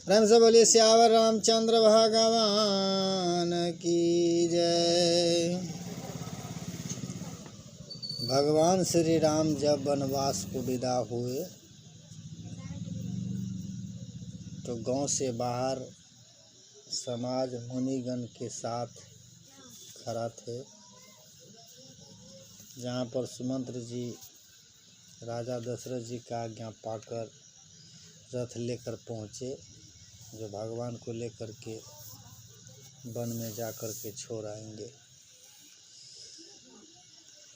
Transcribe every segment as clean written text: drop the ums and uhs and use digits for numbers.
प्रेम से बोलिए सियावर रामचंद्र भगवान की जय। भगवान श्री राम जब वनवास को विदा हुए तो गांव से बाहर समाज मुनिगण के साथ खड़ा थे, जहाँ पर सुमंत्र जी राजा दशरथ जी का आज्ञा पाकर रथ लेकर पहुँचे, जो भगवान को लेकर के वन में जाकर के छोड़ आएंगे।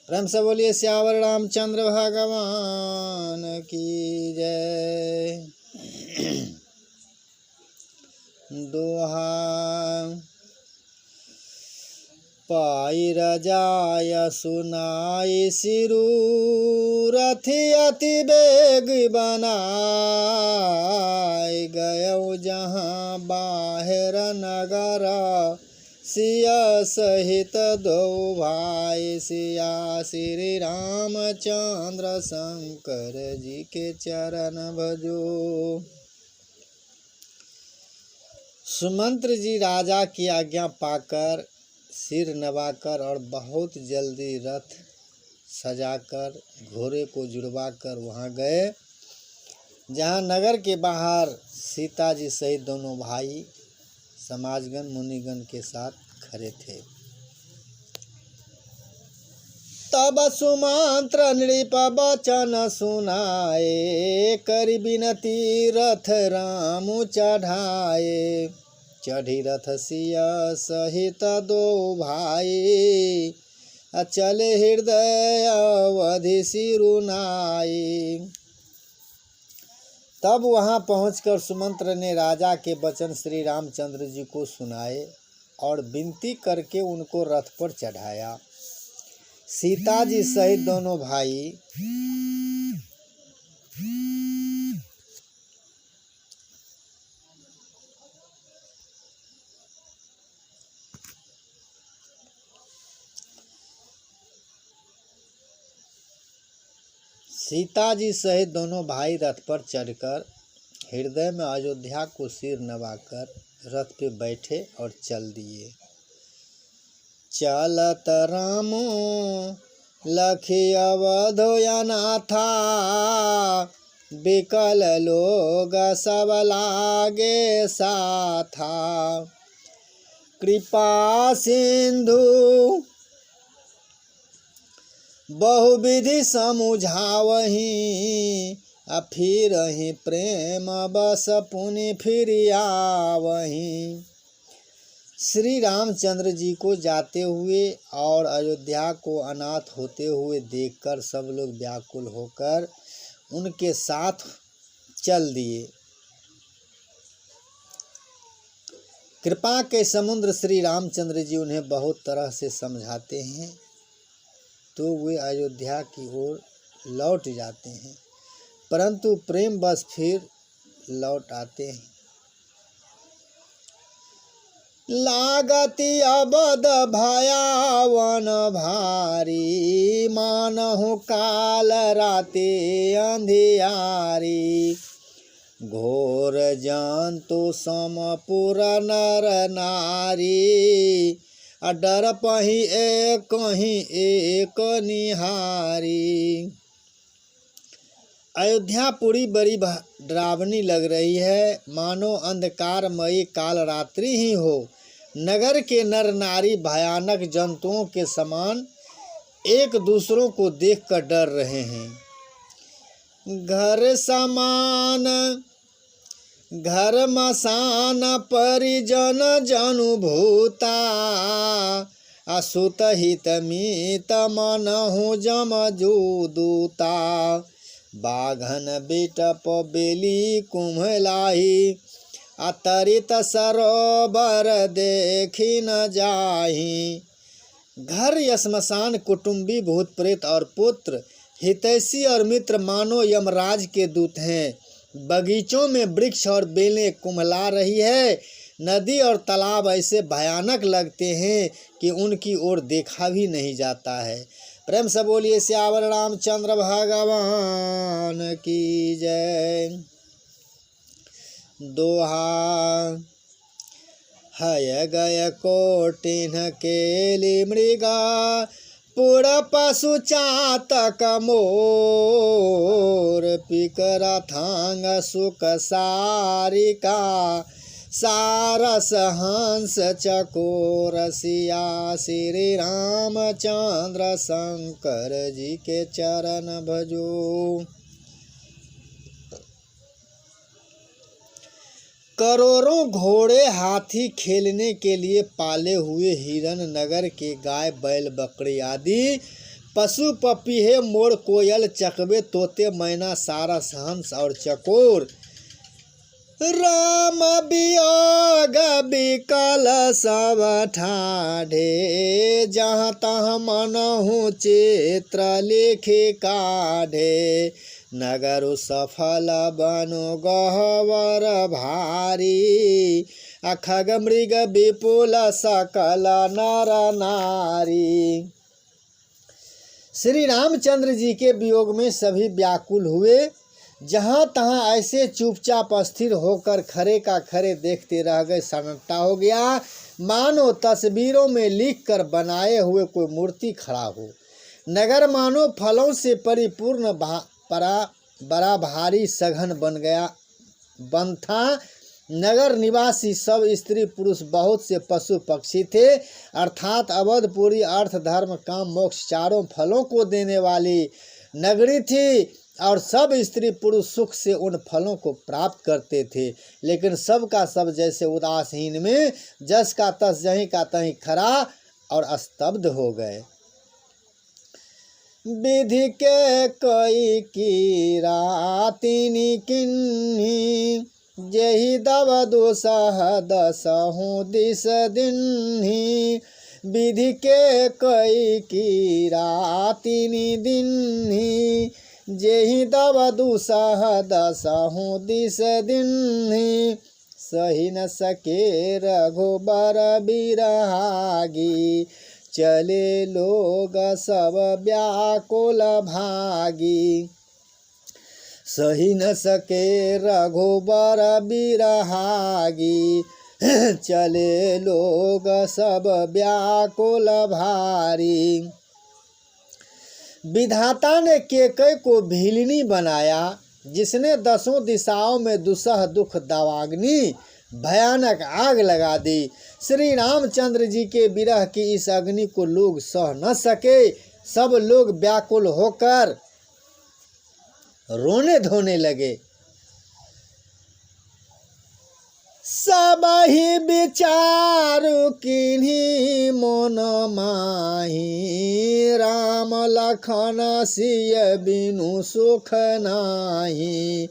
प्रेम से बोलिए सियावर रामचंद्र भगवान की जय। दोहा पाई रजाय सुनाई सिरू रथी अति बेग बनाए गयो जहाँ बाहर नगर सिया सहित दो भाई सिया श्री रामचंद्र शंकर जी के चरण भजो। सुमंत्र जी राजा की आज्ञा पाकर सिर नवाकर और बहुत जल्दी रथ सजाकर घोड़े को जुड़वाकर वहाँ गए, जहाँ नगर के बाहर सीता जी सहित दोनों भाई समाजगण मुनिगण के साथ खड़े थे। तब सुमंत्र नृप बचन सुनाए करि बिनती रथ राम चढ़ाए। चढ़ी रथ सिया सहित दो भाई चले हृदय अवधि सिरुनाई। तब वहां पहुंचकर सुमंत्र ने राजा के वचन श्री रामचंद्र जी को सुनाए और विनती करके उनको रथ पर चढ़ाया। सीता जी सहित दोनों भाई रथ पर चढ़कर हृदय में अयोध्या को सिर नवाकर रथ पे बैठे और चल दिए। चलत रामो लखी अवधोया था बिकल लोग सब लागे साथा। कृपा सिंधु बहुविधि समुझावही फिर ही प्रेम बस पुनि फिर आवही। श्री रामचंद्र जी को जाते हुए और अयोध्या को अनाथ होते हुए देखकर सब लोग व्याकुल होकर उनके साथ चल दिए। कृपा के समुद्र श्री रामचंद्र जी उन्हें बहुत तरह से समझाते हैं तो वे अयोध्या की ओर लौट जाते हैं, परंतु प्रेम बस फिर लौट आते हैं। लागति अबद भयावन भारी मानहु काल राते अंधियारी। घोर जंतु समपुर नर नारी डर पही एक निहारी। अयोध्या पूरी बड़ी डरावनी लग रही है, मानो अंधकारमयी काल रात्रि ही हो। नगर के नर नारी भयानक जंतुओं के समान एक दूसरों को देखकर डर रहे हैं। घर समान घर मसान परिजन जनु भूता असुत हित मीत मनहु जमजू दूता। बाघन बिटप बेली कुम्हलाही अतरित सरोवर देखी न जाही। घर श्मशान कुटुंबी भूत प्रेत और पुत्र हितैषी और मित्र मानो यमराज के दूत हैं। बगीचों में वृक्ष और बेलें कुम्हला रही है। नदी और तालाब ऐसे भयानक लगते हैं कि उनकी ओर देखा भी नहीं जाता है। प्रेम से बोलिए सियावर रामचंद्र भगवान की जय। दोहा। हय गय कोटिन केली मृगा पुर पशु चातक मोर पिकरा थांग सुख सारिका सारस हंस चकोर सिया श्री रामचंद्र शंकर जी के चरण भजो। करोड़ों घोड़े हाथी खेलने के लिए पाले हुए हिरन नगर के गाय बैल बकरी आदि पशु पपीहे मोर कोयल चकवे तोते मैना सारस हंस और चकोर राम वियोग विकल सब ठाढ़े जहाँ तहाँ मनहु चित्र लिखि काढ़े नगर सफल बनु गहवर भारी अखग मृग विपुल सकल नर नारी। श्री रामचंद्र जी के वियोग में सभी व्याकुल हुए। जहाँ तहाँ ऐसे चुपचाप स्थिर होकर खरे का खरे देखते रह गए। सन्नाटा हो गया मानो तस्वीरों में लिख कर बनाए हुए कोई मूर्ति खड़ा हो। नगर मानो फलों से परिपूर्ण बड़ा भारी सघन बन था। नगर निवासी सब स्त्री पुरुष बहुत से पशु पक्षी थे। अर्थात अवधपुरी अर्थ धर्म काम मोक्ष चारों फलों को देने वाली नगरी थी और सब स्त्री पुरुष सुख से उन फलों को प्राप्त करते थे। लेकिन सब का सब जैसे उदासीन में जस का तस जहीं का तहीं खरा और स्तब्ध हो गए। विधि के कई की रातिनी किन्ही जेहि दव दुसह दसहु दिस दिन्ही विधि के कई की रातिनी दिन्ही जेहि दव दुसह दसहु दिस दिन्ही सही न सके रघुबर बिरहागी चले लोग सब व्याकुल भागी सही न सके रघुबर बिरहागी चले लोग सब व्याकुल भारी। विधाता ने केकई को भीलिनी बनाया जिसने दसों दिशाओं में दुसह दुख दावाग्नि भयानक आग लगा दी। श्री रामचंद्र जी के विरह की इस अग्नि को लोग सह न सके। सब लोग व्याकुल होकर रोने धोने लगे। सब ही विचारु किन्हीं मन माही राम लखन सिय बिनु सुख नाही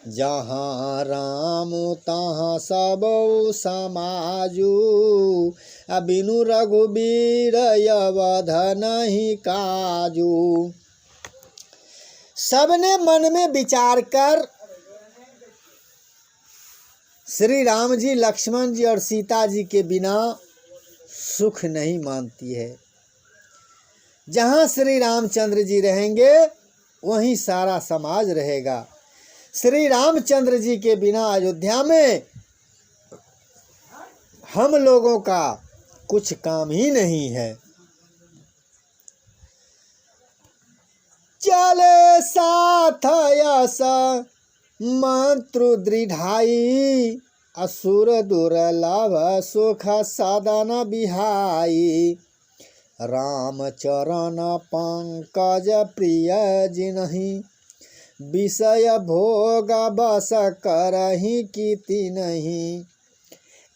जहाँ राम तहाँ सब समाजू बिनु रघुबीर अवध नहीं काजू। सबने मन में विचार कर श्री राम जी लक्ष्मण जी और सीता जी के बिना सुख नहीं मानती है। जहाँ श्री रामचंद्र जी रहेंगे वहीं सारा समाज रहेगा। श्री रामचंद्र जी के बिना अयोध्या में हम लोगों का कुछ काम ही नहीं है। चले साथ यस मंत्रु दृढ़ाई असुर दुर्लभ सुख सदन बिहाई राम चरण पंकज प्रिय जिनहि विषय भोग बस करहि कीति नहीं।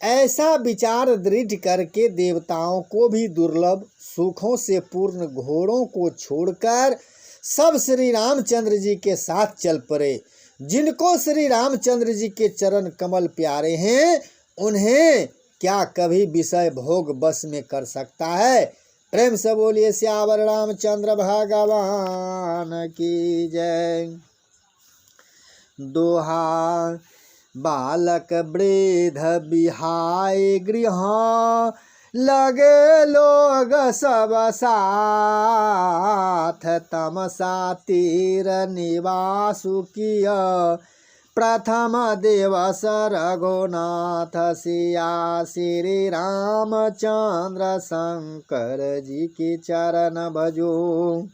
ऐसा विचार दृढ़ करके देवताओं को भी दुर्लभ सुखों से पूर्ण घोड़ों को छोड़कर सब श्री रामचंद्र जी के साथ चल पड़े। जिनको श्री रामचंद्र जी के चरण कमल प्यारे हैं उन्हें क्या कभी विषय भोग बस में कर सकता है। प्रेम से बोलिए सियावर रामचंद्र भगवान की जय। दोहा। बालक वृद्ध बिहाय गृह लगे लोग सब साथ तमसा तीर निवासु किया प्रथम दिवस रघुनाथ सिया श्री रामचंद्र शंकर जी के चरण भजो।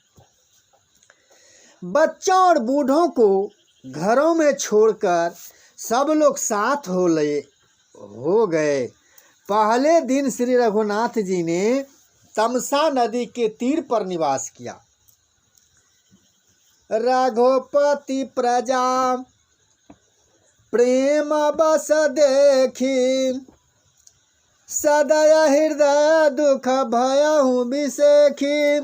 बच्चों और बूढ़ों को घरों में छोड़कर सब लोग साथ हो गए। पहले दिन श्री रघुनाथ जी ने तमसा नदी के तीर पर निवास किया। रघुपति प्रजा प्रेम बस देखी, सदय हृदय दुख भयहु बिसेखी।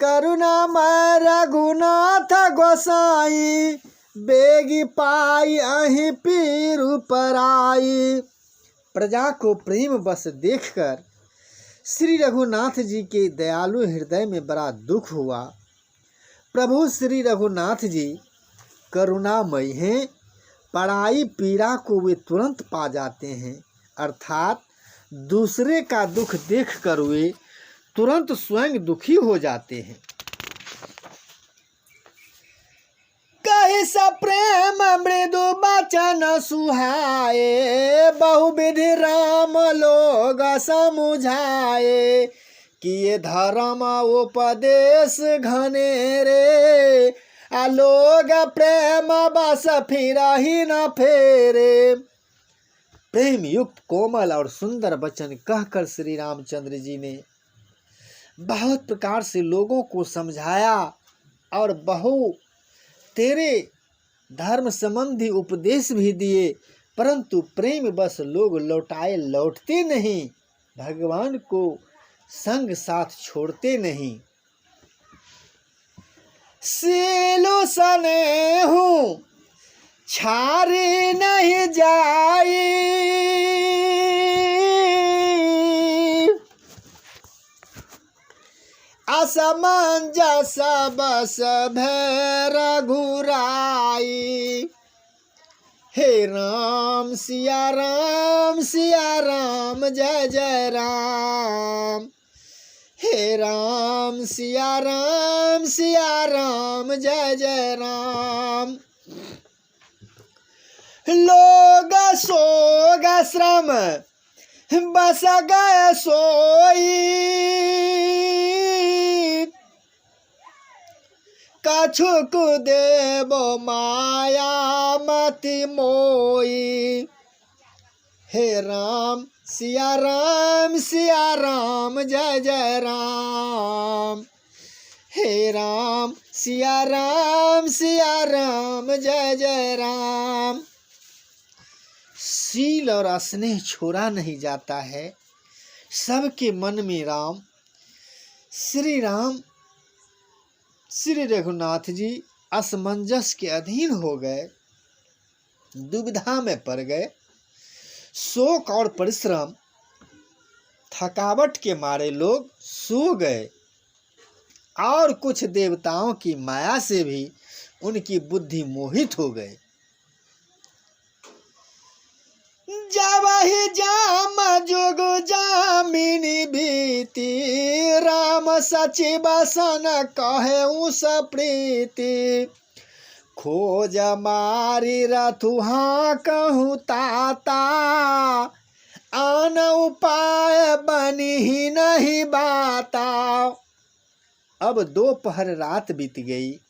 करुणामय रघुनाथ गोसाई, बेगी पाई अहि पीरु पराई। प्रजा को प्रेम बस देखकर श्री रघुनाथ जी के दयालु हृदय में बड़ा दुख हुआ। प्रभु श्री रघुनाथ जी करुणामय हैं, पराई पीड़ा को वे तुरंत पा जाते हैं, अर्थात दूसरे का दुख देखकर वे तुरंत स्वयं दुखी हो जाते हैं। कहि सप्रेम मृदु बचन सुहाए, बहुविधि राम लोग समुझाए। किए धर्म उपदेश घनेरे, लोग प्रेम बस फिरहि न फेरे। प्रेम युक्त कोमल और सुंदर वचन कहकर श्री रामचंद्र जी ने बहुत प्रकार से लोगों को समझाया और बहु तेरे धर्म संबंधी उपदेश भी दिए, परंतु प्रेम बस लोग लौटते नहीं, भगवान को संग साथ छोड़ते नहीं। सीलु सनेहु छारी नहीं जाई, असमंजस बस भय रघुराई। हे राम सिया राम जय जय राम। हे राम सिया राम जय जय राम। लोग सोग श्रम बस गए सोई, कछुक देव माया मति मोई। हे राम सिया राम जय जय राम। हे राम सिया राम जय जय राम। शील और स्नेह छोड़ा नहीं जाता है। सबके मन में राम श्री रघुनाथ जी असमंजस के अधीन हो गए, दुविधा में पड़ गए। शोक और परिश्रम थकावट के मारे लोग सो गए और कुछ देवताओं की माया से भी उनकी बुद्धि मोहित हो गए। जब ही जाम जुग जामिनी बीती, राम सचिव सन कहे उस प्रीति। खोज मारी रथुहा कहूँ ताता, आन उपाय बनी ही नहीं बाता। अब दोपहर रात बीत गई।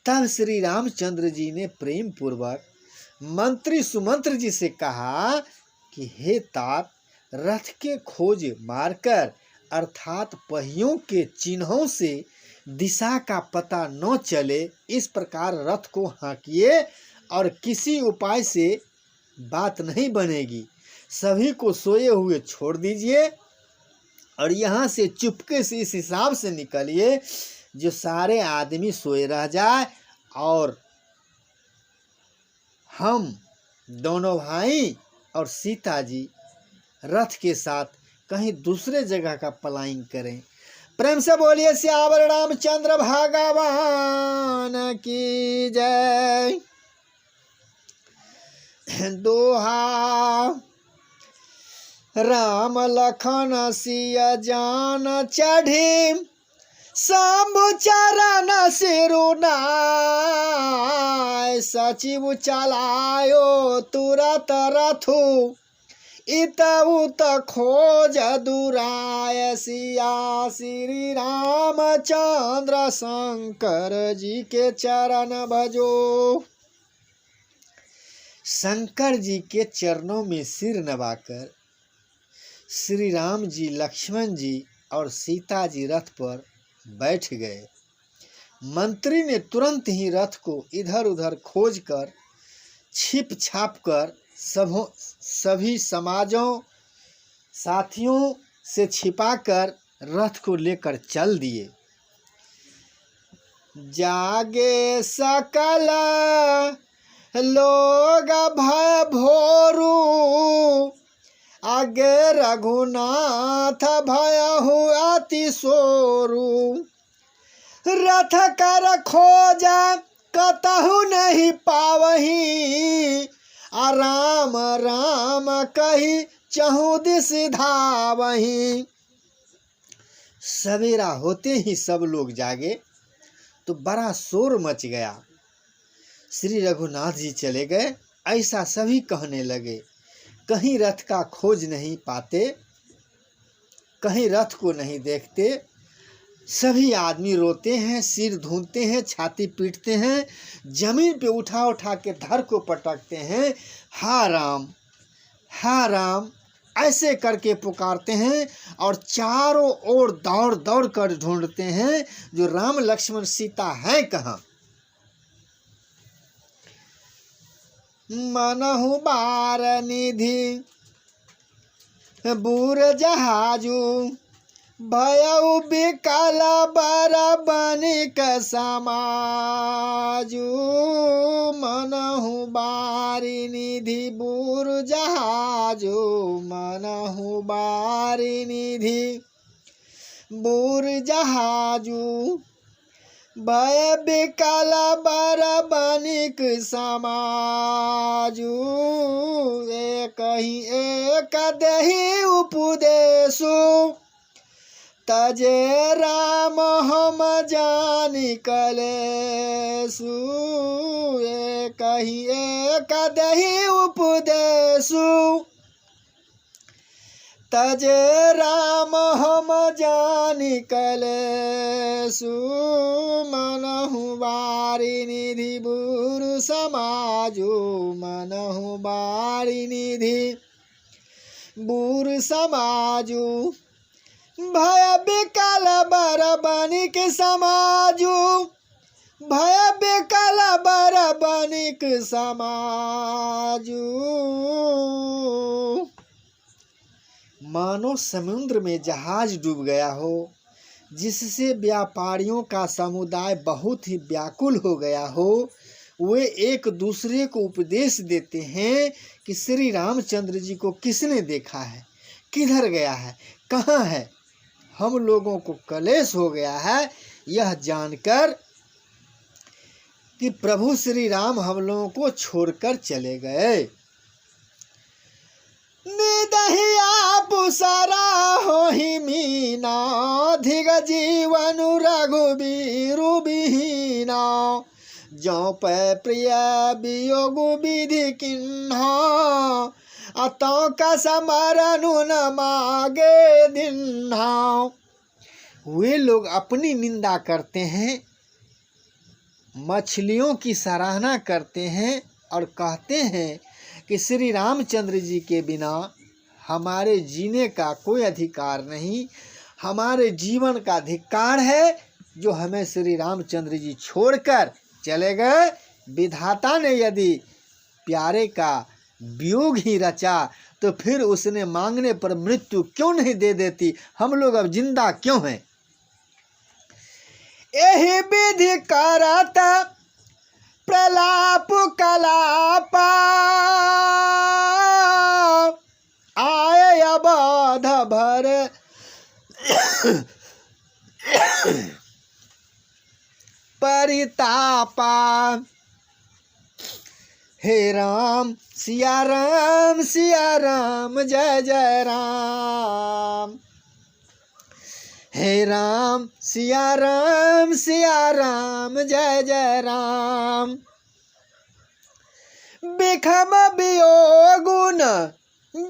तब श्री रामचंद्र जी ने प्रेम पूर्वक मंत्री सुमंत्र जी से कहा कि हे तात, रथ के खोज मारकर अर्थात पहियों के चिन्हों से दिशा का पता न चले, इस प्रकार रथ को हाँकिए और किसी उपाय से बात नहीं बनेगी। सभी को सोए हुए छोड़ दीजिए और यहाँ से चुपके से इस हिसाब से निकलिए जो सारे आदमी सोए रह जाए और हम दोनों भाई और सीता जी रथ के साथ कहीं दूसरे जगह का पलायन करें। प्रेम से बोलिए सियावर रामचंद्र भगवान की जय। दोहा राम लखन सिया जान चढ़ी, शंभु चरण सिरुनाय सचिव चलायो तुरत रथु इत उत खोज दुराय सिया श्री रामचंद्र शंकर जी के चरण भजो। शंकर जी के चरणों में सिर नवाकर श्री राम जी, लक्ष्मण जी और सीता जी रथ पर बैठ गए। मंत्री ने तुरंत ही रथ को इधर उधर खोज कर छिप छाप कर सभी समाजों साथियों से छिपाकर रथ को लेकर चल दिए। जागे सकल लोग भय भोरू आगे रघुनाथ भय हुआ तिशोरू रथ कर खोजा कतहु नहीं पावही राम राम कही चहु दिस धावही। सवेरा होते ही सब लोग जागे तो बड़ा शोर मच गया। श्री रघुनाथ जी चले गए ऐसा सभी कहने लगे। कहीं रथ का खोज नहीं पाते, कहीं रथ को नहीं देखते। सभी आदमी रोते हैं, सिर धूंधते हैं, छाती पीटते हैं, जमीन पे उठा उठा के धर को पटकते हैं। हा राम ऐसे करके पुकारते हैं और चारों ओर दौड़ दौड़ कर ढूंढते हैं जो राम लक्ष्मण सीता है कहाँ। मनहु बार निधि बूर जहाजू भयउ बिकल बर बनिक समाजू मनहु बारी निधि बूर जहाजू मनहु बारी निधि बूर जहाजू भय बिकल बर बनिक समाजू एक ही एक देहि उपदेशु तजे राम हम जानी कलेसु एक ही एक देहि उपदेशु तजे राम हम जानी कलेसु मनहु बारी निधि बुरु समाजु मनहु बारी निधि बुरु समाजु भय बिकल बर बनिक समाजु भय बिकल बर बनिक समाजु। मानो समुद्र में जहाज डूब गया हो, जिससे व्यापारियों का समुदाय बहुत ही व्याकुल हो गया हो। वे एक दूसरे को उपदेश देते हैं कि श्री रामचंद्र जी को किसने देखा है, किधर गया है, कहाँ है। हम लोगों को कलेश हो गया है यह जानकर कि प्रभु श्री राम हम लोगों को छोड़कर चले गए। निदहिया पुसरा होहि मीना धिग जीवन रघुबीरु बिहीना जो पै प्रिय वियोग विधि किन्हा अतों का समरनु न मागे दिन्हा। वे लोग अपनी निंदा करते हैं, मछलियों की सराहना करते हैं और कहते हैं कि श्री रामचंद्र जी के बिना हमारे जीने का कोई अधिकार नहीं, हमारे जीवन का धिक्कार है जो हमें श्री रामचंद्र जी छोड़कर चले गए। विधाता ने यदि प्यारे का वियोग ही रचा तो फिर उसने मांगने पर मृत्यु क्यों नहीं दे देती, हम लोग अब जिंदा क्यों हैं। यही विधि करत प्रलाप कलापा आय अबाध भर परितापा। हे राम सिया राम जय जय राम। हे राम सिया राम जय जय राम। बिखम बियोगुन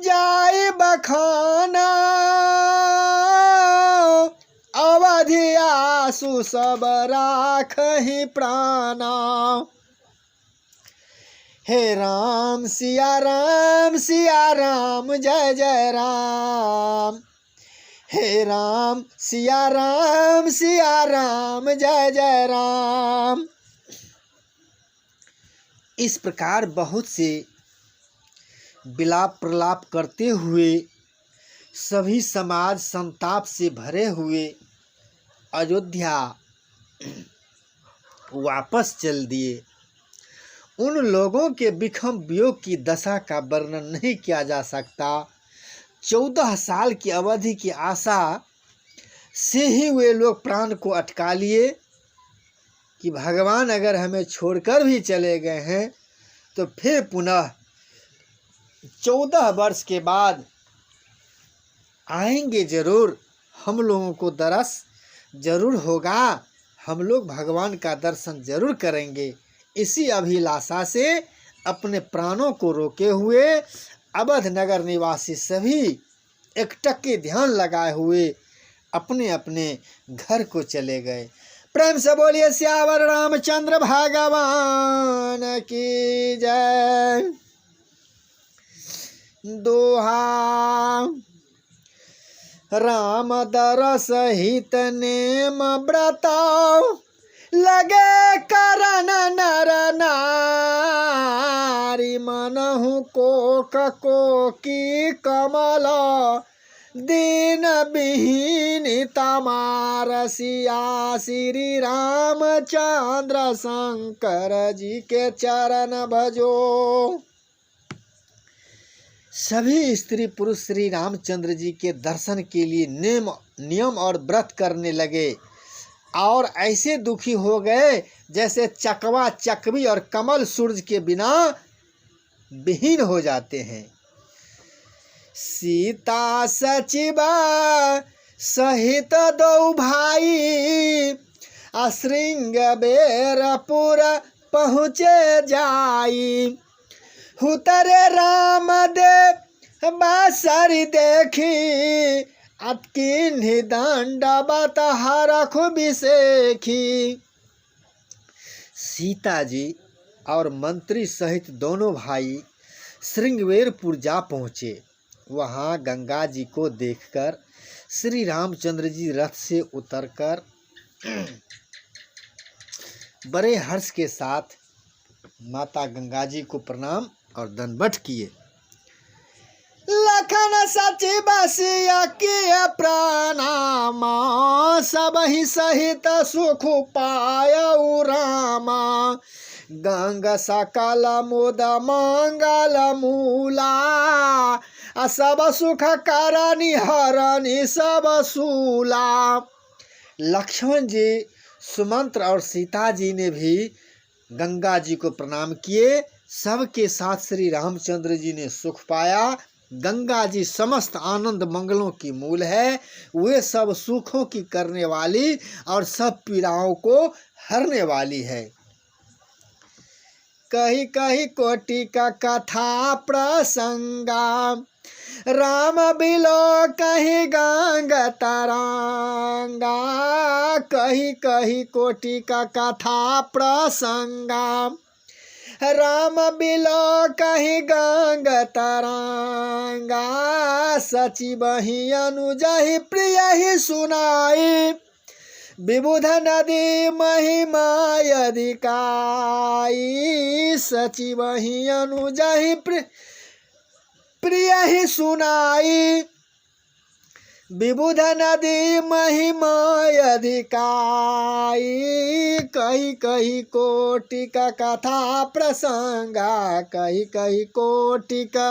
जाय बखाना, अवधि आसु सब राखहि प्राणा। हे राम सिया राम जय जय राम। हे राम सिया राम जय जय राम। इस प्रकार बहुत से विलाप प्रलाप करते हुए सभी समाज संताप से भरे हुए अयोध्या वापस चल दिए। उन लोगों के विषम वियोग की दशा का वर्णन नहीं किया जा सकता। 14 साल की अवधि की आशा से ही वे लोग प्राण को अटका लिए कि भगवान अगर हमें छोड़कर भी चले गए हैं तो फिर पुनः 14 वर्ष के बाद आएंगे जरूर, हम लोगों को दरस जरूर होगा, हम लोग भगवान का दर्शन जरूर करेंगे। इसी अभिलाषा से अपने प्राणों को रोके हुए अवध नगर निवासी सभी एकटक्के ध्यान लगाए हुए अपने अपने घर को चले गए। प्रेम से बोलिए सियावर रामचंद्र भगवान की जय। दोहा राम दरस हित नेम व्रताओ, लगे करन नर नारी। मनहु को की कमल, दीन बिहीन तमार। सिया श्री रामचंद्र शंकर जी के चरण भजो। सभी स्त्री पुरुष श्री रामचंद्र जी के दर्शन के लिए नियम और व्रत करने लगे और ऐसे दुखी हो गए जैसे चकवा चकवी और कमल सूरज के बिना विहीन हो जाते हैं। सीता सचिवा सहित दो भाई, श्रृंगबेरपुर पहुँचे जाई। हुतरे राम दे बासरी देखी, अतकिन्हि दंडवत हरखु बिसेखी। सीता जी और मंत्री सहित दोनों भाई श्रृंगवेरपुर जा पहुँचे। वहाँ गंगा जी को देखकर श्री रामचंद्र जी रथ से उतरकर बड़े हर्ष के साथ माता गंगा जी को प्रणाम और दंडवत किए। लखन सचि बसिया किए प्रणाम, सबहि सहित सुख पायउ रामा। गंग सकल मुद मंगल मूला, सब सुख करनी हरनी सब सूला। लक्ष्मण जी, सुमंत्र और सीता जी ने भी गंगा जी को प्रणाम किए। सबके साथ श्री रामचंद्र जी ने सुख पाया। गंगा जी समस्त आनंद मंगलों की मूल है। वे सब सुखों की करने वाली और सब पीड़ाओं को हरने वाली है। कही कही कोटि का कथा प्रसंगा, राम बिलो कही गंग तरंगा। कही कही कोटि का कथा प्रसंगा, राम बिलो कही गंग तरंगा। सची बही अनुजहि प्रिय ही सुनाई, विबुध नदी महिमा अधिकाई। सची बही अनुजहि प्रिय ही सुनाई, विबुध नदी महिमा अधिकाई। कही कही कोटि का कथा प्रसंगा, कही कही कोटि का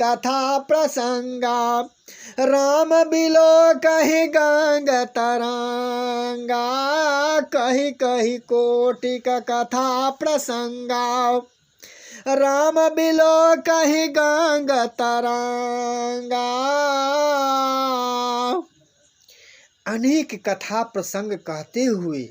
कथा प्रसंगा। राम बिलो कही गंग तरंगा, कही कही कोटि का कथा प्रसंगा। राम बिलो कही गंग तरंगा। अनेक कथा प्रसंग कहते हुए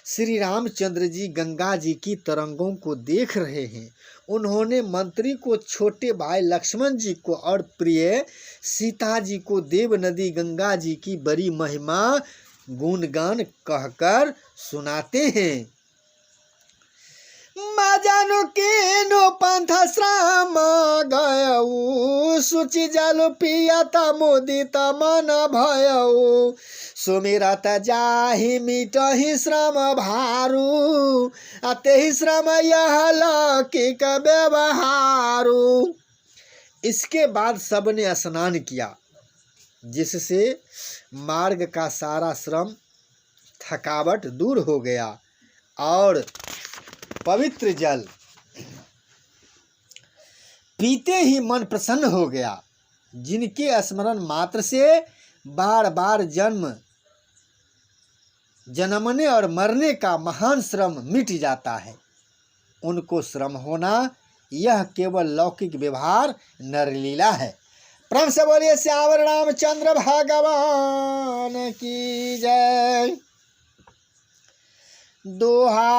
श्री रामचंद्र जी गंगा जी की तरंगों को देख रहे हैं। उन्होंने मंत्री को, छोटे भाई लक्ष्मण जी को और प्रिय सीता जी को देव नदी गंगा जी की बड़ी महिमा गुणगान कहकर सुनाते हैं। मजानु किनु पंथ श्रम गयऊ, सुचि जल पियत मुदित मन भयऊ, सुमिरत जाहि मिटहि श्रम भारू, अतेहि श्रम यह लौकिक व्यवहारू। इसके बाद सबने स्नान किया, जिससे मार्ग का सारा श्रम थकावट दूर हो गया और पवित्र जल पीते ही मन प्रसन्न हो गया। जिनके स्मरण मात्र से बार बार जन्मने और मरने का महान श्रम मिट जाता है, उनको श्रम होना यह केवल लौकिक व्यवहार नरलीला है। प्रेम से बोलिए श्यावर रामचंद्र भगवान की जय। दोहा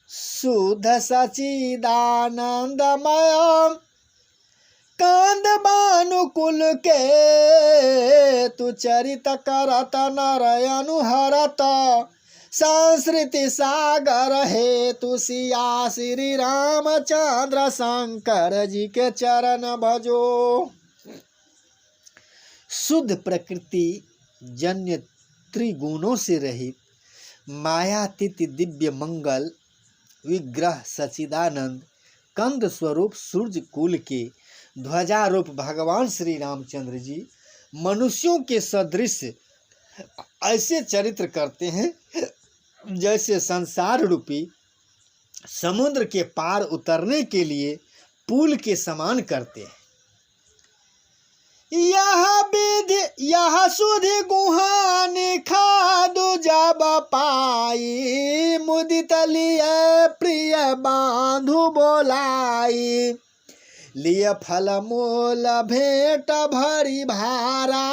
शुद्ध सचिदानंदमय कांद बानुकुल के, तु चरित करत नरयनु हरत, संस्कृति सागर हे तु सिया श्री रामचंद्र शंकर जी के चरण भजो। शुद्ध प्रकृति जन्य त्रिगुणों से रहित मायातीत दिव्य मंगल विग्रह सचिदानंद कंद स्वरूप सूर्य कुल के ध्वजारूप भगवान श्री रामचंद्र जी मनुष्यों के सदृश ऐसे चरित्र करते हैं जैसे संसार रूपी समुद्र के पार उतरने के लिए पुल के समान करते हैं। यह विधि यह सुधि गुहान खादु जब पाई, मुदित लिए प्रिय बांधु बोलाई, लिए फल मूल भेंट भरी भारा,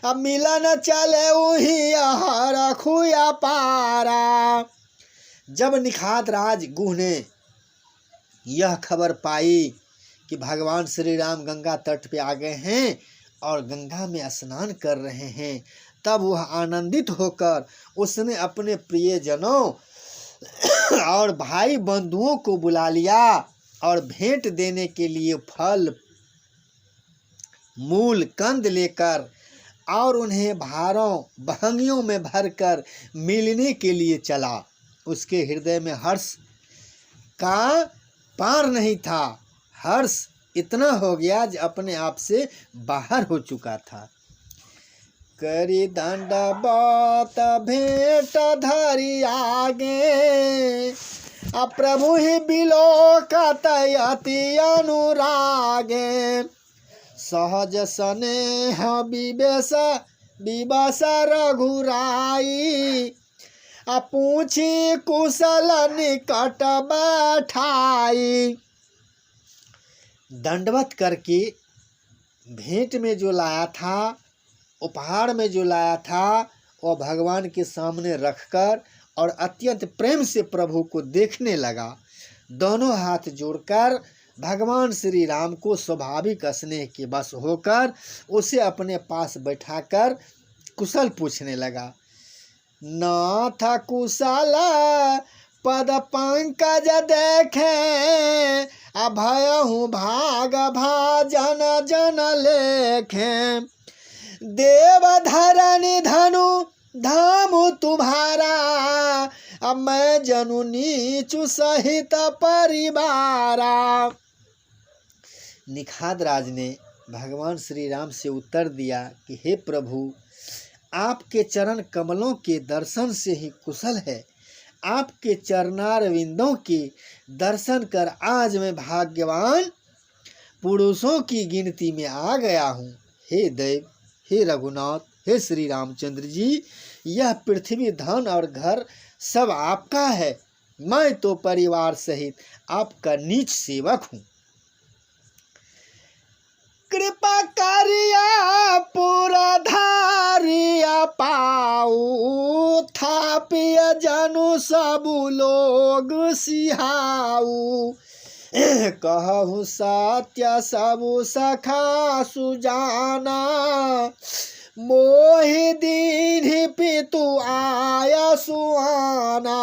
अब मिलन चले उही हर खुया पारा। जब निखात राज गुह ने यह खबर पाई कि भगवान श्री राम गंगा तट पे आ गए हैं और गंगा में स्नान कर रहे हैं, तब वह आनंदित होकर उसने अपने प्रियजनों और भाई बंधुओं को बुला लिया और भेंट देने के लिए फल मूल कंद लेकर और उन्हें भारों बहंगियों में भरकर मिलने के लिए चला। उसके हृदय में हर्ष का पार नहीं था। हर्ष इतना हो गया जो अपने आप से बाहर हो चुका था। करी दंडवत भेंट धरी आगे, अब प्रभु ही बिलोकत अति अनुरागे, सहज स्नेह विवश रघुराई, पूछी कुशल निकट बैठाई। दंडवत करके भेंट में जो लाया था, उपहार में जो लाया था, वह भगवान के सामने रखकर और अत्यंत प्रेम से प्रभु को देखने लगा। दोनों हाथ जोड़कर भगवान श्री राम को स्वाभाविक स्नेह के बस होकर उसे अपने पास बैठाकर कुशल पूछने लगा। नाथ कुशल पद पंकज देखे, अभयहु भाग भाजन जन लेखे, देव धरनी धनु धामु तुम्हारा, अब मैं जनु नीचु सहित परिवारा। निखाद राज ने भगवान श्री राम से उत्तर दिया कि हे प्रभु, आपके चरण कमलों के दर्शन से ही कुशल है। आपके चरणारविंदों के दर्शन कर आज मैं भाग्यवान पुरुषों की गिनती में आ गया हूँ। हे देव, हे रघुनाथ, हे श्री रामचंद्र जी, यह पृथ्वी, धन और घर सब आपका है। मैं तो परिवार सहित आपका नीच सेवक हूँ। कृपा करिया पूरा धारिया पाऊ, थापिय जनु सब लोग सिहाऊ। कहु सत्य सबु सखा सुजाना, मोहि दीन्हि पितु आया सुआना।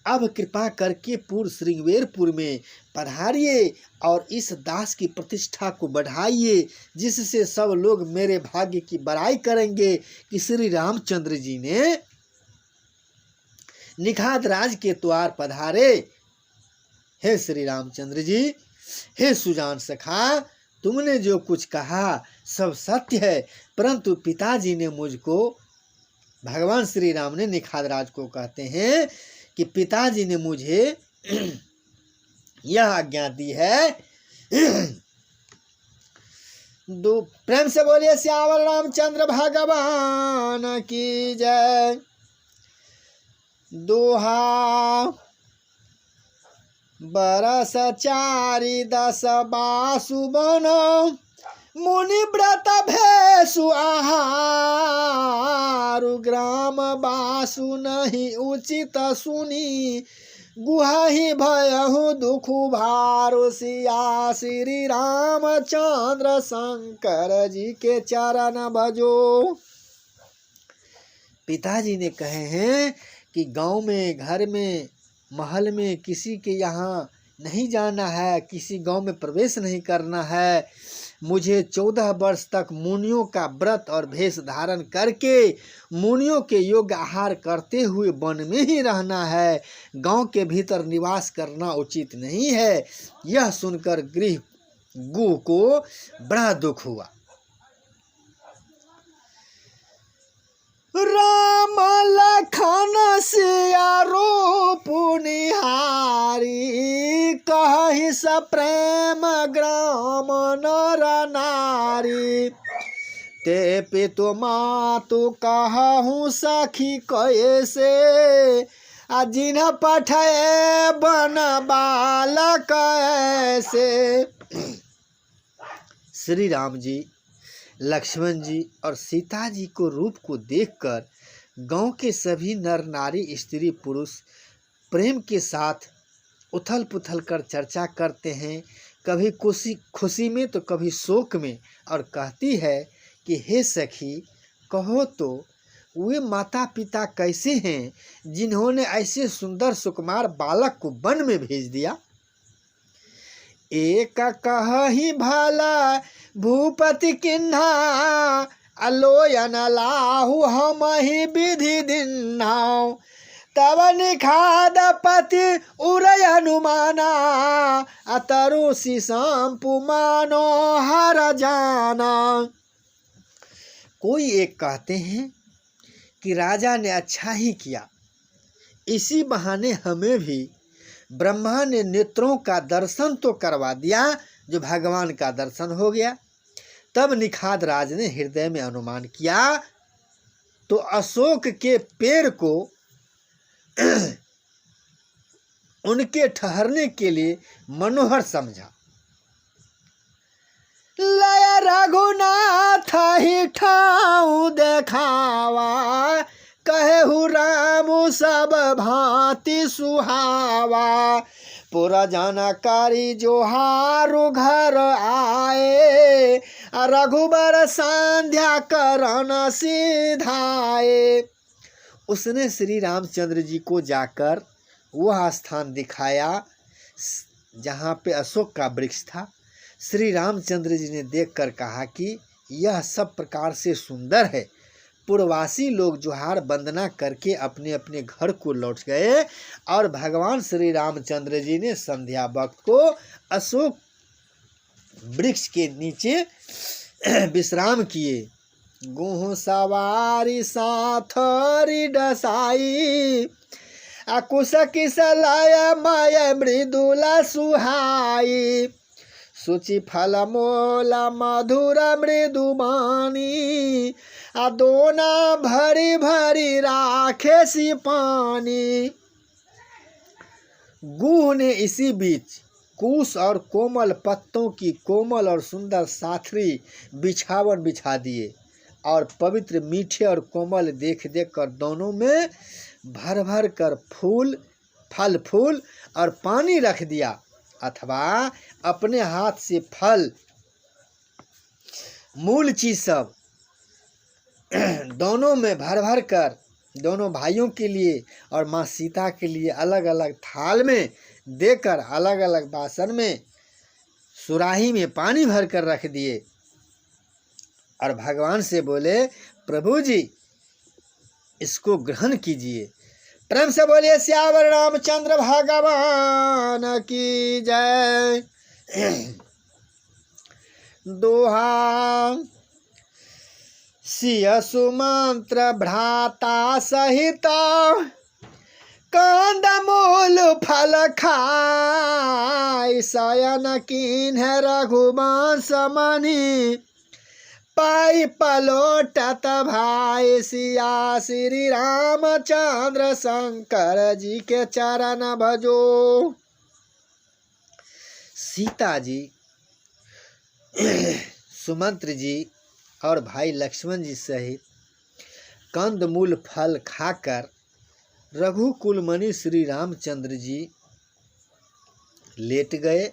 अब कृपा करके पूर्व श्रृंगवेरपुर में पधारिए और इस दास की प्रतिष्ठा को बढ़ाइए, जिससे सब लोग मेरे भाग्य की बड़ाई करेंगे कि श्री रामचंद्र जी ने निखाद राज के द्वार पधारे। हे श्री रामचंद्र जी, हे सुजान सखा, तुमने जो कुछ कहा सब सत्य है, परंतु पिताजी ने मुझको, भगवान श्री राम ने निखाद राज को कहते हैं कि पिताजी ने मुझे यह आज्ञा दी है। दो प्रेम से बोलिए श्यावर रामचंद्र भगवान की जय। दोहा बरस चारि दस बासु बनो, मुनि व्रत भेसु आहारु, ग्राम बासु नहीं उचित सुनी, गुहाहि भयहु दुखु भारु, सिया श्री रामचंद्र शंकर जी के चरण भजो। पिताजी ने कहे हैं कि गांव में, घर में, महल में किसी के यहाँ नहीं जाना है, किसी गांव में प्रवेश नहीं करना है। मुझे 14 वर्ष तक मुनियों का व्रत और भेष धारण करके मुनियों के योग्य आहार करते हुए वन में ही रहना है। गांव के भीतर निवास करना उचित नहीं है। यह सुनकर गृह गुह को बड़ा दुख हुआ। राम लखन सिया रूप निहारी, कहि स प्रेम ग्राम नर नारी, ते पितु मातु कहूँ सखी कैसे, जिन्ह पठे बन बालक ऐसे। श्री राम जी, लक्ष्मण जी और सीता जी को रूप को देखकर गांव के सभी नर नारी स्त्री पुरुष प्रेम के साथ उथल पुथल कर चर्चा करते हैं, कभी खुशी में तो कभी शोक में, और कहती है कि हे सखी, कहो तो वे माता पिता कैसे हैं जिन्होंने ऐसे सुंदर सुकुमार बालक को वन में भेज दिया। एक कहि भला भूपति किन्हा, अलोयन लाहु हम ही विधि दिन्हाउ, तब निखाद पति उरय अनुमाना, अतरु शिशंपु मानो हर जाना। कोई एक कहते हैं कि राजा ने अच्छा ही किया, इसी बहाने हमें भी ब्रह्मा ने नेत्रों का दर्शन तो करवा दिया, जो भगवान का दर्शन हो गया। तब निखाद राज ने हृदय में अनुमान किया तो अशोक के पेड़ को उनके ठहरने के लिए मनोहर समझा। लय रघुनाथ ही ठाऊ देखावा, कहु राम सब भांति सुहावा, पुरा जानकारी जो हारु घर आए, रघुबर संध्या करन सिधाए। उसने श्री रामचंद्र जी को जाकर वह स्थान दिखाया जहाँ पे अशोक का वृक्ष था। श्री रामचंद्र जी ने देखकर कहा कि यह सब प्रकार से सुंदर है। पूर्ववासी लोग जोहार वंदना करके अपने अपने घर को लौट गए और भगवान श्री रामचंद्र जी ने संध्या वक्त को अशोक वृक्ष के नीचे विश्राम किए। गुह सवारी साथरी डसाई, कुश किसलय मय मृदुला सुहाई, सुचि फल मोला मधुर मृदुबानी, दोना भरी भरी राखे सी पानी। गुह ने इसी बीच कुश और कोमल पत्तों की कोमल और सुंदर साथरी बिछावन बिछा दिए और पवित्र मीठे और कोमल देख देख कर दोनों में भर भर कर फूल फल फूल और पानी रख दिया, अथवा अपने हाथ से फल मूल चीज सब दोनों में भर भर कर दोनों भाइयों के लिए और माँ सीता के लिए अलग अलग थाल में देकर अलग अलग बासन में सुराही में पानी भर कर रख दिए और भगवान से बोले, प्रभु जी इसको ग्रहण कीजिए। प्रेम से बोलिए सियावर रामचंद्र भगवान की जय। दोहा सिय सुमंत्र भ्राता सहित कंद मूल फल खाय शयन कीन्ह रघुवंश मणि पाई पलोटत भाई सिया श्री रामचंद्र शंकर जी के चरण भजो। सीता जी सुमंत्र जी और भाई लक्ष्मण जी सहित कंदमूल फल खाकर रघुकुल मणि श्री रामचंद्र जी लेट गए।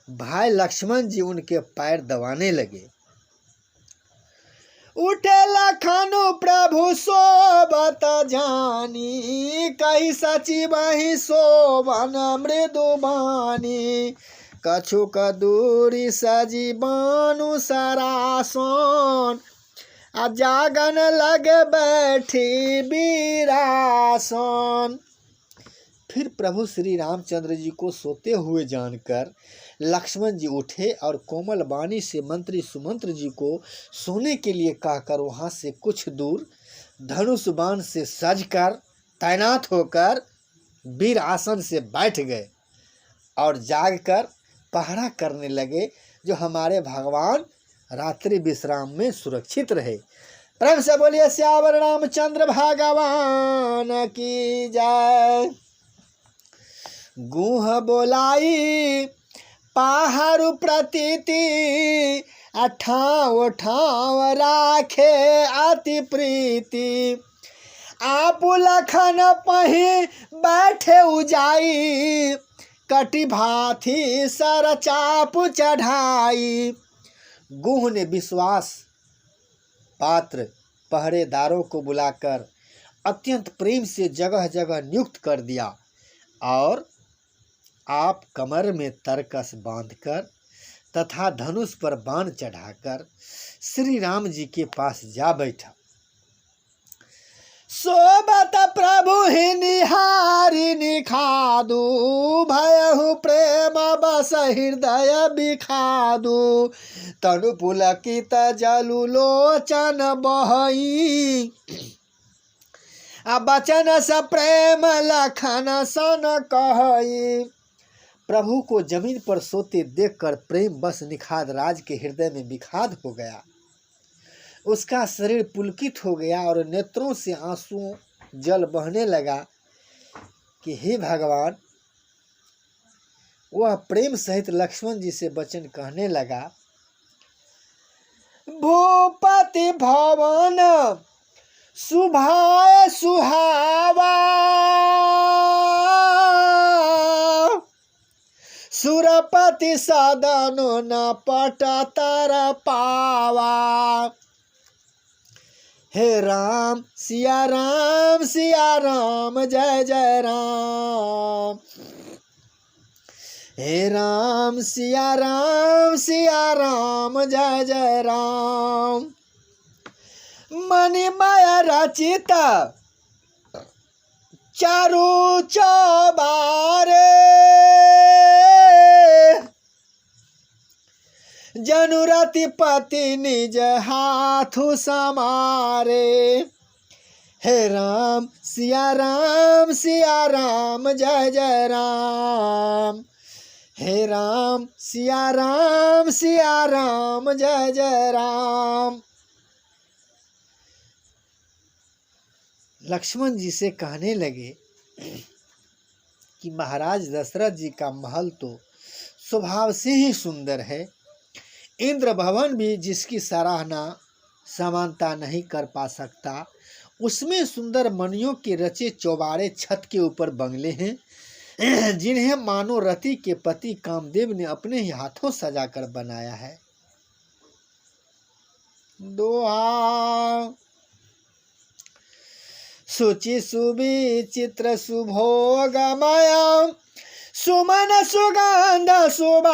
भाई लक्ष्मण जी उनके पैर दबाने लगे। उठे लखनु प्रभु सोबत जानी कही सची बही सोबन मृदु बानी कछुक दूरी सजी बानु सरासन जागन लगे बैठी बीरासन। फिर प्रभु श्री रामचंद्र जी को सोते हुए जानकर लक्ष्मण जी उठे और कोमल वाणी से मंत्री सुमंत्र जी को सोने के लिए कहकर वहां से कुछ दूर धनुष बाण से सजकर तैनात होकर वीर आसन से बैठ गए और जागकर पहरा करने लगे, जो हमारे भगवान रात्रि विश्राम में सुरक्षित रहे। प्रेम से बोलिए सियावर रामचंद्र भगवान की जय। गुह बोलाई पहाड़ु प्रतीति ठाव ठाव राखे अति प्रीति आप लखन पही बैठे उजाई कटी भाथी सर चाप चढ़ाई। गुह ने विश्वास पात्र पहरेदारों को बुलाकर अत्यंत प्रेम से जगह जगह नियुक्त कर दिया और आप कमर में तरकस बांधकर तथा धनुष पर बाण चढ़ाकर श्री राम जी के पास जा बैठा। सोबत प्रभु ही निहारी निखादू भयहु प्रेम बस हृदय बिखादू तनु पुलकित जलु लोचन बहई बचन स प्रेम लखन सन कहई। प्रभु को जमीन पर सोते देखकर प्रेम बस निखाद राज के हृदय में विखाद हो गया। उसका शरीर पुलकित हो गया और नेत्रों से आंसुओं जल बहने लगा कि हे भगवान। वह प्रेम सहित लक्ष्मण जी से वचन कहने लगा, भूपति भवन सुभाए सुहावा सुरपति सदनो न पट तर पावा। हे राम सिया राम जय जय राम। हे राम सिया राम जय जय राम। मणिमय रचित चारु चौबारे जनुरति पति निज हाथु समारे। हे राम सिया राम जय जय राम। हे राम सिया राम जय जय राम। लक्ष्मण जी से कहने लगे कि महाराज दशरथ जी का महल तो स्वभाव से ही सुंदर है। इंद्र भवन भी जिसकी सराहना समानता नहीं कर पा सकता, उसमें सुंदर मणियों के रचे चौबारे छत के ऊपर बंगले हैं जिन्हें मानो रति के पति कामदेव ने अपने ही हाथों सजाकर बनाया है। दोहा सुचि सुविचित्र सुभोगमय सुमन सुगंध सुबास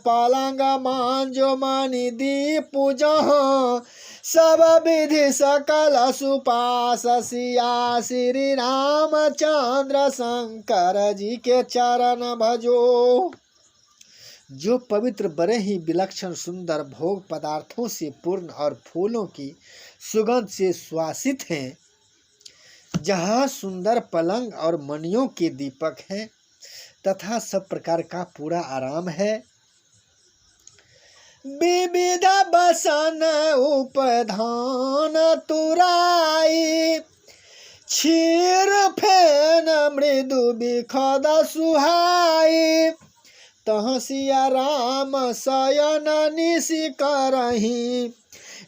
पलंग मांजो मणि दीप जहाँ सब विधि सकल सुपास सिया श्री रामचंद्र शंकर जी के चरण भजो। जो पवित्र बड़े ही विलक्षण सुंदर भोग पदार्थों से पूर्ण और फूलों की सुगंध से सुवासित हैं, जहाँ सुंदर पलंग और मणियों के दीपक हैं तथा सब प्रकार का पूरा आराम है। विविध बसन उपधान तुराई क्षीर फेन मृदु बिखद सुहाई तह सिया राम शयन निशि करही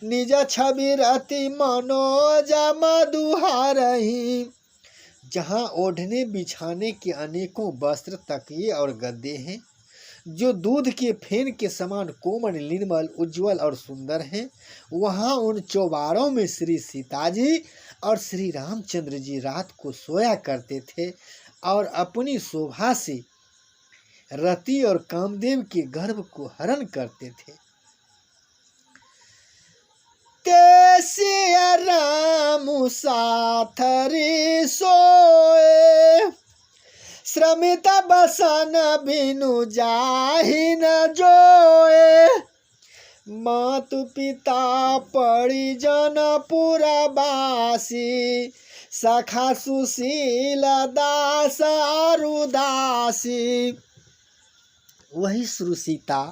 निज छवि रति मनोज मधुहारही। जहाँ ओढ़ने बिछाने के अनेकों वस्त्र तकिए और गद्दे हैं जो दूध के फेन के समान कोमल निर्मल उज्जवल और सुंदर हैं, वहाँ उन चौबारों में श्री सीता जी और श्री रामचंद्र जी रात को सोया करते थे और अपनी शोभा से रति और कामदेव के गर्भ को हरण करते थे। तेसिया राम साथरी सोए श्रमित बसन बिनु जाहि न जोए मातु पिता परिजन पुरवासी सखा सुशील दास अरुदासी। वही श्री सीता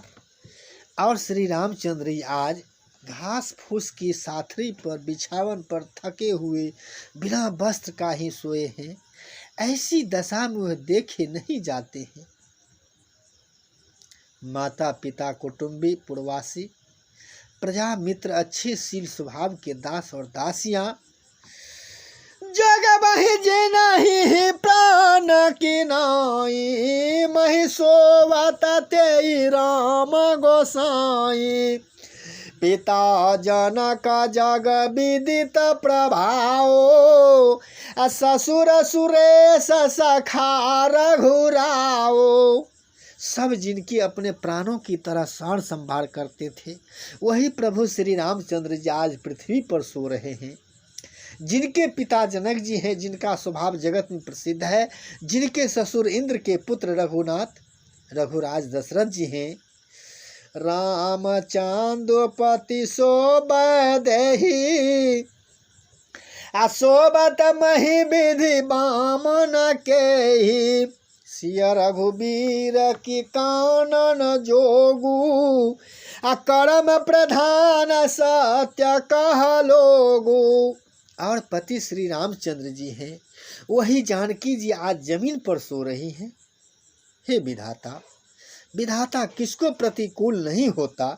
और श्री रामचंद्र जी आज घास फूस की साथरी पर बिछावन पर थके हुए बिना वस्त्र का ही सोए हैं। ऐसी दशा में वह देखे नहीं जाते हैं। माता पिता कुटुंबी पुरवासी प्रजा मित्र अच्छे शील स्वभाव के दास और दासियां जग बहि जिनहि प्राण की नाई महि सोवत तेई राम गोसाई पिता जनक जग विदित प्रभाओ ससुर सुरेश सखा रघुराओ। सब जिनके अपने प्राणों की तरह सार संभाल करते थे, वही प्रभु श्री रामचंद्र जी आज पृथ्वी पर सो रहे हैं। जिनके पिता जनक जी हैं, जिनका स्वभाव जगत में प्रसिद्ध है, जिनके ससुर इंद्र के पुत्र रघुनाथ रघुराज दशरथ जी हैं, राम चांदोपति शोभदेहि अशोभत मही विधि बामन केहि सिया रघुबीर की कानन जोगु कर्म प्रधान सत्य कह लोगु। और पति श्री रामचंद्र जी हैं, वही जानकी जी आज जमीन पर सो रही हैं। हे विधाता, विधाता किसको प्रतिकूल नहीं होता।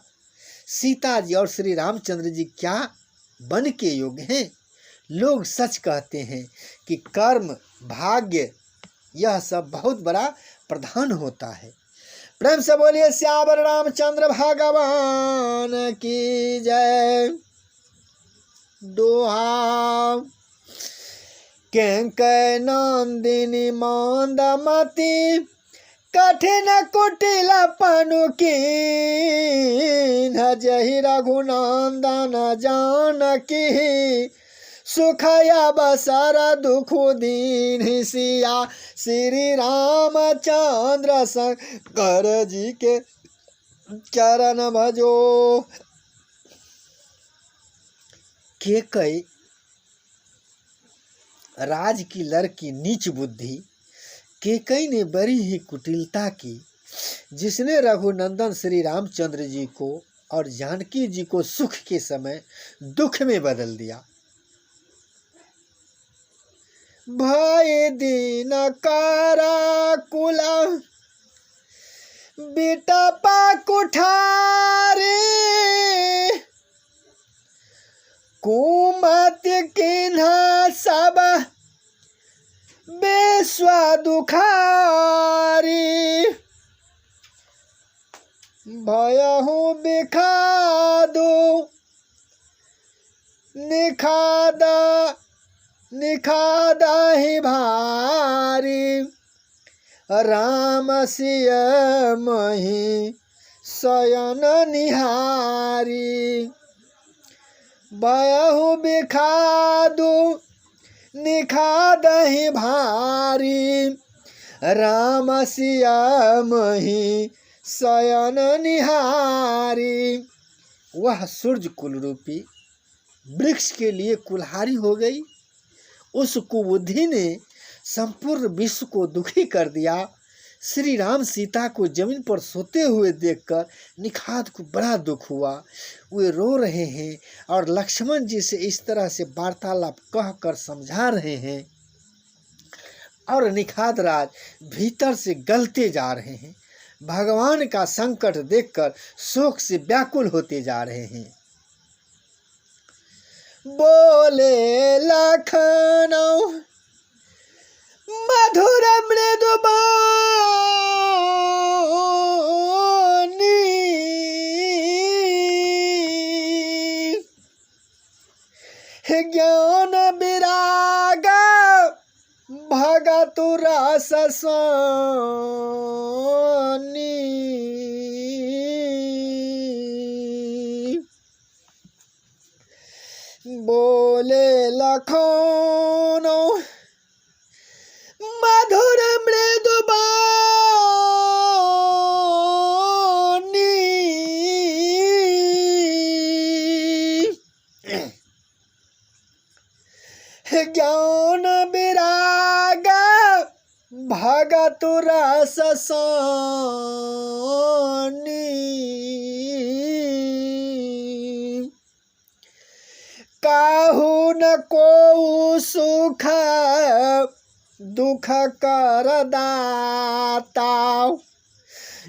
सीता जी और श्री रामचंद्र जी क्या बन के योग्य हैं। लोग सच कहते हैं कि कर्म भाग्य यह सब बहुत बड़ा प्रधान होता है। प्रेम से बोलिए श्यावर रामचंद्र भगवान की जय। दोहा कैंकय नंदिनी मंदमती कठिन कुटिल पनुकी जहि रघुनंदन जानकी सुखया बसर दुख दीन सिया श्री रामचंद्र शंकर जी के चरण भजो। केकई राज की लड़की नीच बुद्धि केकई ने बड़ी ही कुटिलता की, जिसने रघुनंदन श्री रामचंद्र जी को और जानकी जी को सुख के समय दुख में बदल दिया। भय दीन कारा कुला बेटा पा कुठारे कुमत किन्हा सब बेस्वा दुखारी भयहु बिखादु निखादा ही भारी राम सिय मही शयन निहारी भयहु बिखादु निखादहि भारी राम सिया मही शयन निहारी। वह सूर्य कुल रूपी वृक्ष के लिए कुल्हाड़ी हो गई। उस कुबुद्धि ने संपूर्ण विश्व को दुखी कर दिया। श्री राम सीता को जमीन पर सोते हुए देखकर निखाद को बड़ा दुख हुआ। वे रो रहे हैं और लक्ष्मण जी से इस तरह से वार्तालाप कहकर समझा रहे हैं और निखाद राज भीतर से गलते जा रहे हैं। भगवान का संकट देखकर शोक से व्याकुल होते जा रहे हैं। बोले लखनऊ मधुर मृदु बानी ज्ञान विराग भगतु रस स्वानी बोले लखनऊ मधुर मृदु बानी ज्ञान विराग भगतु रस स्वानी काहू न को सुख दुख कर दाता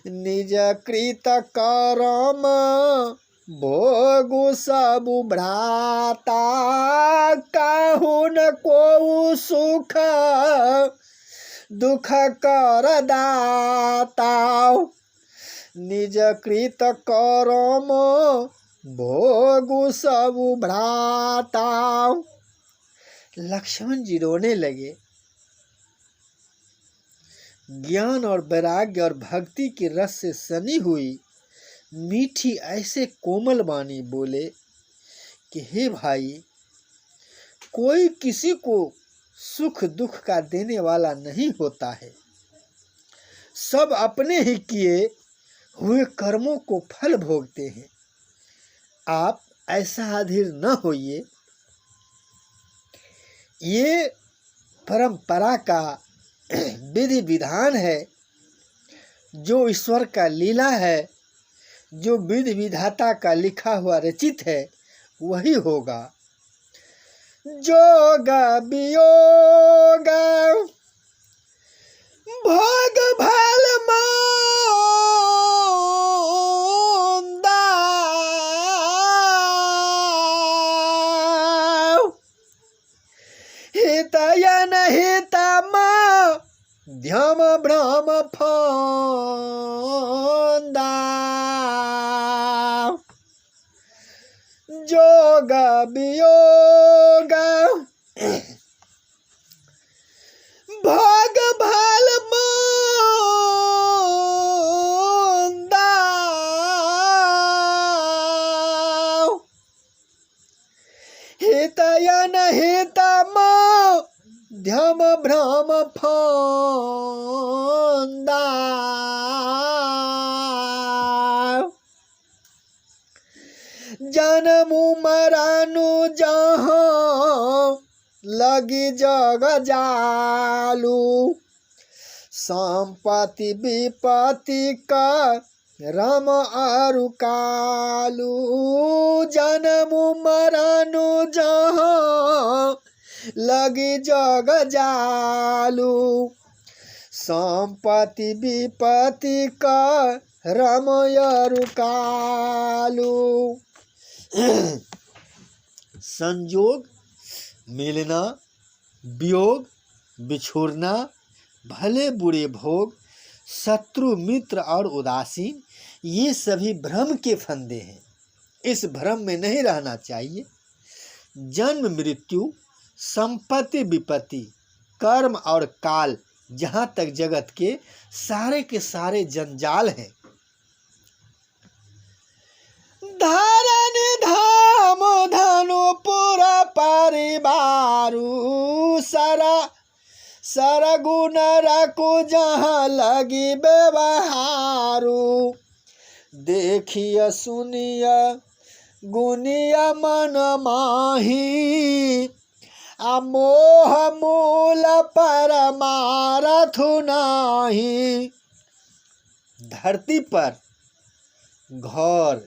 निज कृत करम भोगु सब भ्राता काहू न को सुख दुख कर दाता निज कृत करम भोगु सब भ्राता। लक्ष्मण जी रोने लगे। ज्ञान और वैराग्य और भक्ति के रस से सनी हुई मीठी ऐसे कोमल वाणी बोले कि हे भाई, कोई किसी को सुख दुख का देने वाला नहीं होता है। सब अपने ही किए हुए कर्मों को फल भोगते हैं। आप ऐसा अधीर न होइए। ये परंपरा का विधि विधान है, जो ईश्वर का लीला है, जो विधि विधाता का लिखा हुआ रचित है वही होगा। जोग वियोग भोग भल मंदा हितयन हितम ध्यम भ्रम फंदा जोग वियोग भोग भल मंदा हितयन हितम ध्यम भ्रम फंदा जन्मु मरनु जहाँ लगी जग जालू संपत्ति विपत्ति का राम अरु कालू जन्मु मरनु जहाँ लगी जग जालू संपत्ति विपत्ति का रमयरु कालू। संयोग, मिलना, वियोग, बिछोड़ना, भले बुरे भोग, शत्रु मित्र और उदासीन, ये सभी भ्रम के फंदे हैं। इस भ्रम में नहीं रहना चाहिए। जन्म मृत्यु, संपत्ति विपत्ति, कर्म और काल, जहाँ तक जगत के सारे जंजाल हैं। धरण धाम धनु पूरा परिवारू, सरगुण रखो जहाँ लगी व्यवहारू। देखिए सुनिए गुनिया मन माही, मोह मूल परमारथ नाही। धरती पर घर,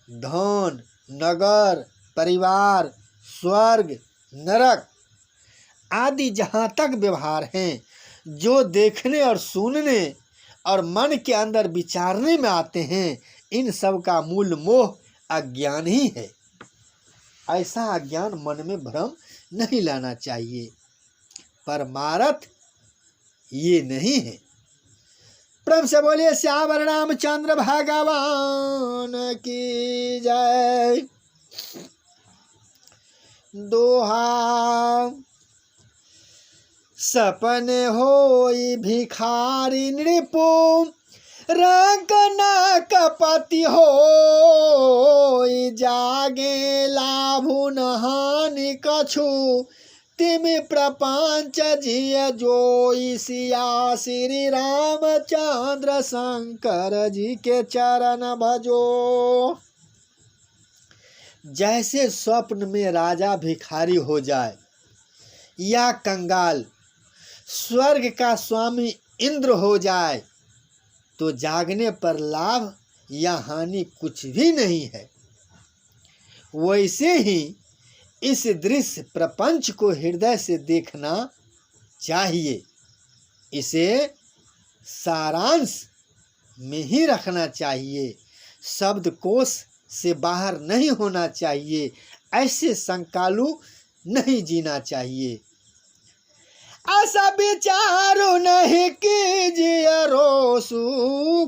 धन, नगर, परिवार, स्वर्ग, नरक आदि जहाँ तक व्यवहार हैं, जो देखने और सुनने और मन के अंदर विचारने में आते हैं, इन सब का मूल मोह अज्ञान ही है। ऐसा अज्ञान मन में भ्रम नहीं लाना चाहिए। परमार्थ ये नहीं है। प्रेम से बोलिए श्यावर रामचंद्र भगवान की जय। दोहा सपने होई भिखारी नृपु, रंग न कपति हो जागे लाभु न हानि कछु। तिम प्रपंच जिय जोई सिया श्री रामचंद्र शंकर जी के चरण भजो। जैसे स्वप्न में राजा भिखारी हो जाए या कंगाल स्वर्ग का स्वामी इंद्र हो जाए, तो जागने पर लाभ या हानि कुछ भी नहीं है। वैसे ही इस दृश्य प्रपंच को हृदय से देखना चाहिए। इसे सारांश में ही रखना चाहिए, शब्दकोश से बाहर नहीं होना चाहिए। ऐसे संकालू नहीं जीना चाहिए। ऐसा विचारो नहीं कीजिए रोसु,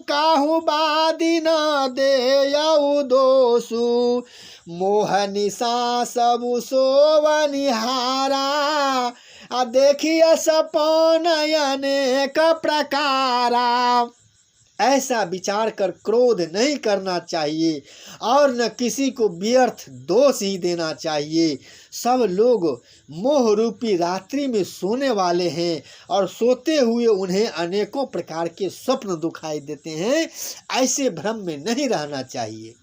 काहू बादी न दे दोसु। मोह निशा सबु सोवनिहारा, देखिए सपन अनेक प्रकारा। ऐसा विचार कर क्रोध नहीं करना चाहिए और न किसी को व्यर्थ दोष ही देना चाहिए। सब लोग मोह रूपी रात्रि में सोने वाले हैं और सोते हुए उन्हें अनेकों प्रकार के स्वप्न दिखाई देते हैं। ऐसे भ्रम में नहीं रहना चाहिए।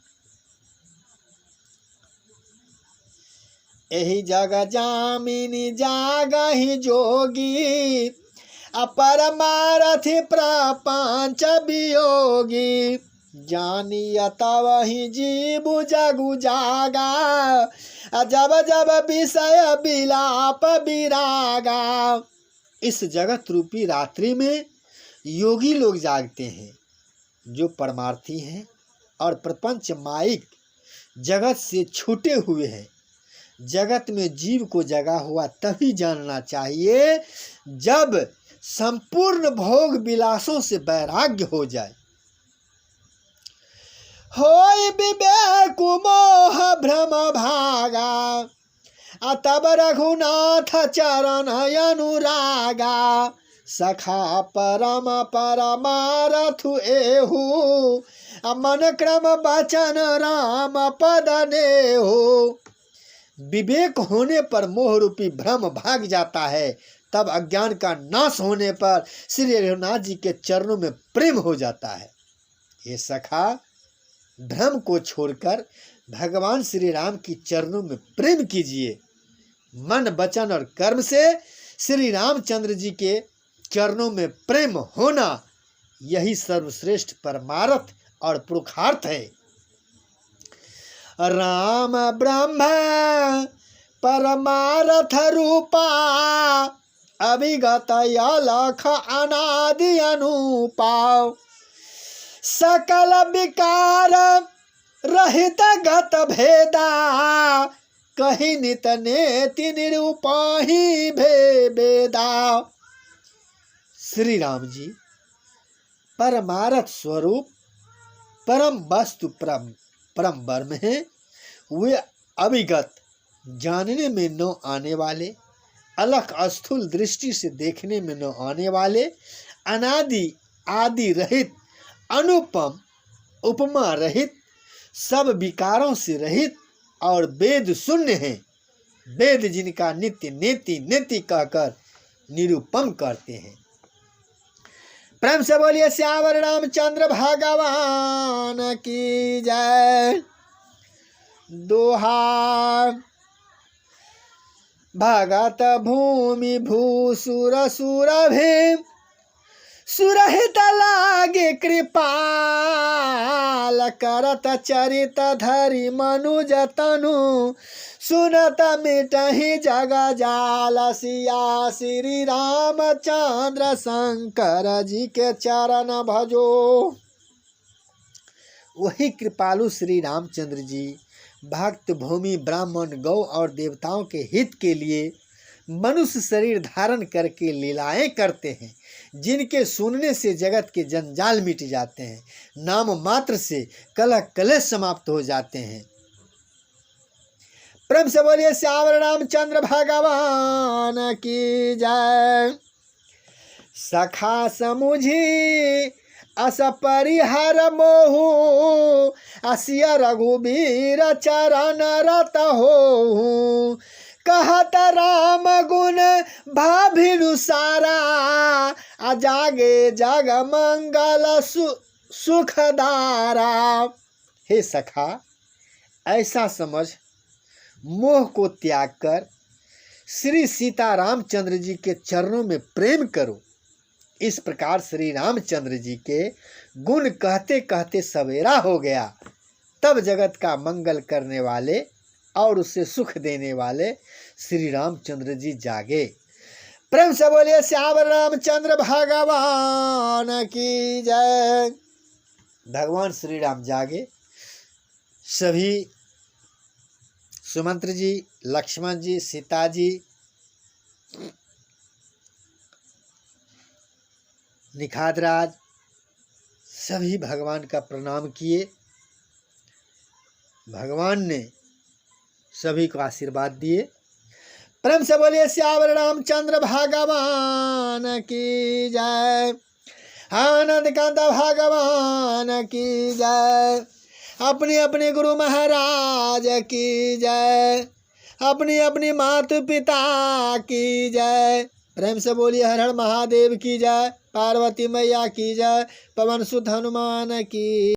यही जग जामिनी जागहि जोगी, अपरमारथि प्रपंच वियोगी। जानिय तवहि जीव जगु जागा, जब जब विषय विलाप विरागा। इस जगत रूपी रात्रि में योगी लोग जागते हैं जो परमार्थी हैं और प्रपंच माइक जगत से छूटे हुए हैं। जगत में जीव को जगा हुआ तभी जानना चाहिए जब संपूर्ण भोग विलासों से वैराग्य हो जाए। होय विवेक मोह भ्रम भागा, तब रघुनाथ चरण अनुरागा। सखा परम परमारथु एहु, मन क्रम बचन राम पद नेहु। विवेक होने पर मोह रूपी भ्रम भाग जाता है। तब अज्ञान का नाश होने पर श्री रघुनाथ जी के चरणों में प्रेम हो जाता है। ये सखा, भ्रम को छोड़कर भगवान श्री राम की चरणों में प्रेम कीजिए। मन वचन और कर्म से श्री रामचंद्र जी के चरणों में प्रेम होना, यही सर्वश्रेष्ठ परमार्थ और पुरुषार्थ है। राम ब्रह्म परमार्थ रूपा, अभिगत अलख अनादि अनुपाव, सकल विकार रहित गत भेदा, कही नित नेति निरूपहि भेदा। श्री राम जी परमार्थ स्वरूप परम वस्तु परम ब्रह्म है। वे अभिगत जानने में न आने वाले, अलख स्थूल दृष्टि से देखने में न आने वाले, अनादि आदि रहित, अनुपम उपमा रहित, सब विकारों से रहित और वेद शून्य हैं। वेद जिनका नित्य नेति नेति कहकर निरूपम करते हैं। प्रेम से बोलिए श्यावर रामचंद्र भगवान की जय। दोहा भगत भूमि भूसुर सुर भी, सुरहित लागे कृपाल, करत चरित धरि मनुज तनु, सुनत मिटहि जग जाल। सिया श्री रामचंद्र शंकर जी के चरण भजो। वही कृपालु श्री रामचंद्र जी भक्त भूमि ब्राह्मण गौ और देवताओं के हित के लिए मनुष्य शरीर धारण करके लीलाएं करते हैं, जिनके सुनने से जगत के जंजाल मिट जाते हैं, नाम मात्र से कलह कलेश समाप्त हो जाते हैं। प्रेम से बोलिए श्यावर रामचंद्र भगवान की जय। सखा समुझी अस परिहर मोहु, असिया रघुबीर चरण रत हो, कहत राम गुण भाभिनु सारा, अजागे जग मंगल सुखदारा। हे सखा, ऐसा समझ मोह को त्याग कर श्री सीता रामचंद्र जी के चरणों में प्रेम करो। इस प्रकार श्री रामचंद्र जी के गुण कहते कहते सवेरा हो गया। तब जगत का मंगल करने वाले और उससे सुख देने वाले श्री रामचंद्र जी जागे। प्रेम से बोलिए श्यावर रामचंद्र भगवान की जय। भगवान श्री राम जागे। सभी सुमंत्र जी, लक्ष्मण जी, सीता जी, निखादराज सभी भगवान का प्रणाम किए। भगवान ने सभी को आशीर्वाद दिए। प्रेम से बोलिए श्यावर रामचंद्र भगवान की जय। आनंद कांत भगवान की जय। अपने अपने गुरु महाराज की जय। अपनी अपनी माता पिता की जय। प्रेम से बोलिए हर हर महादेव की जय। पार्वती मैया की जय। पवन सुत हनुमान की